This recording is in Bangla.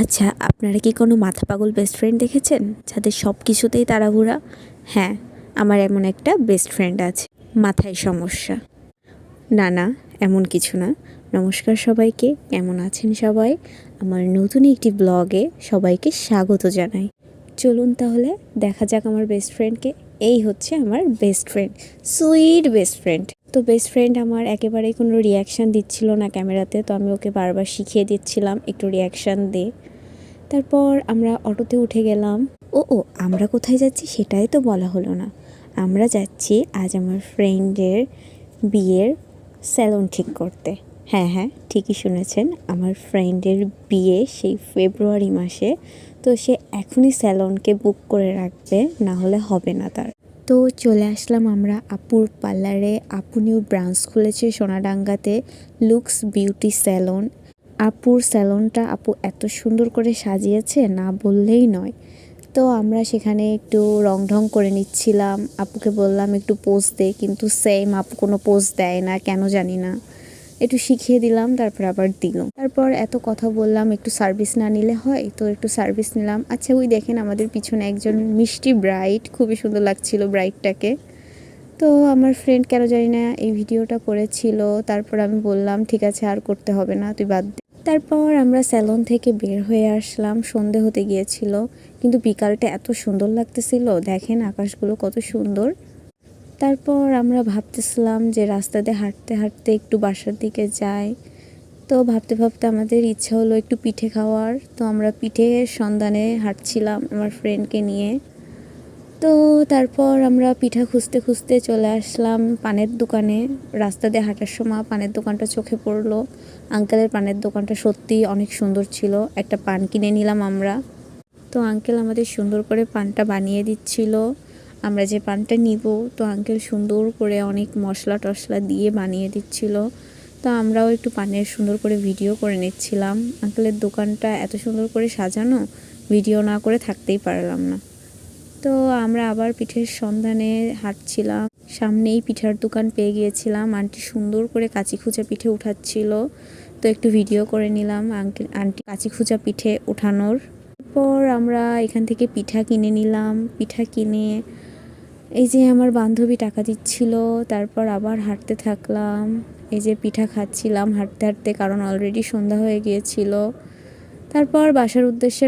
আচ্ছা, আপনারা কি কোনো মাথা পাগল বেস্ট ফ্রেন্ড দেখেছেন যাদের সব কিছুতেই তাড়াহুড়া? হ্যাঁ, আমার এমন একটা বেস্ট ফ্রেন্ড আছে। মাথায় সমস্যা। না না, এমন কিছু না। নমস্কার সবাইকে, কেমন আছেন সবাই? আমার নতুন একটি ব্লগে সবাইকে স্বাগত জানাই। চলুন তাহলে দেখা যাক আমার বেস্ট ফ্রেন্ডকে। এই হচ্ছে আমার best friend, sweet best friend. তো বেস্ট ফ্রেন্ড আমার একেবারেই কোনো রিয়াকশান দিচ্ছিল না ক্যামেরাতে, তো আমি ওকে বারবার শিখিয়ে দিচ্ছিলাম একটু রিয়াকশান দে। তারপর আমরা অটোতে উঠে গেলাম। ও আমরা কোথায় যাচ্ছি সেটাই তো বলা হলো না। আমরা যাচ্ছি আজ আমার ফ্রেন্ডের বিয়ের স্যালন ঠিক করতে। হ্যাঁ, ঠিকই শুনেছেন, আমার ফ্রেন্ডের বিয়ে সেই ফেব্রুয়ারি মাসে। তো সে এখনই স্যালনকে বুক করে রাখবে, না হলে হবে না তার। তো চলে আসলাম আমরা আপুর পার্লারে। আপু নিউ ব্রাঞ্চ খুলেছে সোনাডাঙ্গাতে, লুকস বিউটি স্যালন। আপুর স্যালনটা আপু এত সুন্দর করে সাজিয়েছে, না বললেই নয়। তো আমরা সেখানে একটু রং ঢং করে নিচ্ছিলাম। আপুকে বললাম একটু পোজ দে, কিন্তু সেম আপু কোনো পোজ দেয় না, কেন জানি না। একটু শিখিয়ে দিলাম, তারপর আবার দিল। তারপর এত কথা বললাম, একটু সার্ভিস না নিলে হয়, তো একটু সার্ভিস নিলাম। আচ্ছা, ওই দেখেন আমাদের পিছনে একজন মিষ্টি ব্রাইড, খুবই সুন্দর লাগছিল ব্রাইডটাকে। তো আমার ফ্রেন্ড কেন জানি না এই ভিডিওটা করেছিল। তারপর আমি বললাম ঠিক আছে, আর করতে হবে না, তুই বাদ দে। তারপর আমরা স্যালন থেকে বের হয়ে আসলাম, সন্ধে হতে গিয়েছিল, কিন্তু বিকালটা এত সুন্দর লাগতেছিল। দেখেন আকাশগুলো কত সুন্দর। তারপর আমরা ভাবতেছিলাম যে রাস্তা দিয়ে হাঁটতে হাঁটতে একটু বাসার দিকে যাই। তো ভাবতে ভাবতে আমাদের ইচ্ছা হলো একটু পিঠে খাওয়ার। তো আমরা পিঠের সন্ধানে হাঁটছিলাম আমার ফ্রেন্ডকে নিয়ে। তো তারপর আমরা পিঠা খুঁজতে খুঁজতে চলে আসলাম পানের দোকানে। রাস্তা দিয়ে হাঁটার সময় পানের দোকানটা চোখে পড়লো। আঙ্কেলের পানের দোকানটা সত্যিই অনেক সুন্দর ছিল। একটা পান কিনে নিলাম আমরা। তো আঙ্কেল আমাদের সুন্দর করে পানটা বানিয়ে দিচ্ছিল। আমরা যে পানটা নিব, তো আঙ্কেল সুন্দর করে অনেক মশলা টশলা দিয়ে বানিয়ে দিচ্ছিল। তো আমরাও একটু পানের সুন্দর করে ভিডিও করে নিচ্ছিলাম। আঙ্কেলের দোকানটা এত সুন্দর করে সাজানো, ভিডিও না করে থাকতেই পারলাম না। তো আমরা আবার পিঠের সন্ধানে হাঁটছিলাম। সামনেই পিঠার দোকান পেয়ে গিয়েছিলাম। আন্টি সুন্দর করে কাঁচি খুঁচা পিঠে উঠাচ্ছিল, তো একটু ভিডিও করে নিলাম আন্টি কাঁচি খুঁচা পিঠে ওঠানোর। তারপর আমরা এখান থেকে পিঠা কিনে নিলাম। পিঠা কিনে এই যে আমার বান্ধবী টাকা দিচ্ছিল। তারপর আবার হাঁটতে থাকলাম, এই যে পিঠা খাচ্ছিলাম হাঁটতে হাঁটতে, কারণ অলরেডি সন্ধ্যা হয়ে গিয়েছিল। তারপর বাসার উদ্দেশ্যে